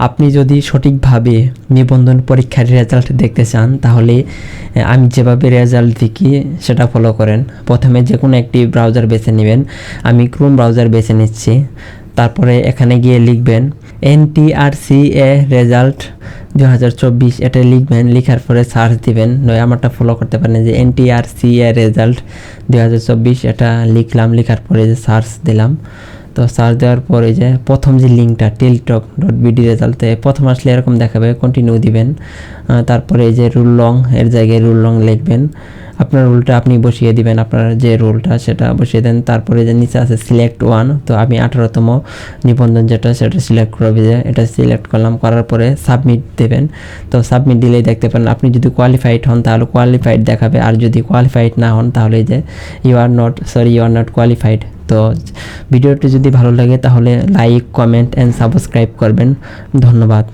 আপনি যদি সঠিকভাবে নিবন্ধন পরীক্ষার রেজাল্ট দেখতে চান তাহলে আমি যেভাবে রেজাল্ট দেখি সেটা ফলো করেন। প্রথমে যে কোনো একটি ব্রাউজার বেছে নেবেন। আমি ক্রোম ব্রাউজার বেছে নিচ্ছি। তারপরে এখানে গিয়ে লিখবেন NTRCA রেজাল্ট 2024, এটা লিখবেন। লিখার পরে সার্চ দিবেন, নয় আমারটা ফলো করতে পারেন যে NTRCA রেজাল্ট 2024 এটা লিখলাম। লিখার পরে যে সার্চ দিলাম, তো সার্চ দেওয়ার পরে যে প্রথম যে লিঙ্কটা টেলিটক.বিডি রেজাল্টে প্রথম আসলে এরকম দেখাবে, কন্টিনিউ দিবেন। তারপরে এই যে রুল লং এর জায়গায় রুল লং লিখবেন। আপনার রুলটা আপনি বসিয়ে দিবেন, আপনার যে রুলটা সেটা বসিয়ে দেন। তারপরে যে নিচে আছে সিলেক্ট ওয়ান, তো আমি 18তম নিবন্ধন যেটা সেটা সিলেক্ট করবে, যে এটা সিলেক্ট করলাম। করার পরে সাবমিট দেবেন। তো সাবমিট দিলেই দেখতে পারেন আপনি যদি কোয়ালিফাইড হন তাহলে কোয়ালিফাইড দেখাবে, আর যদি কোয়ালিফাইড না হন তাহলে যে ইউ আর নট কোয়ালিফাইড। তো ভিডিওটি যদি ভালো লাগে তাহলে লাইক, কমেন্ট অ্যান্ড সাবস্ক্রাইব করবেন। ধন্যবাদ।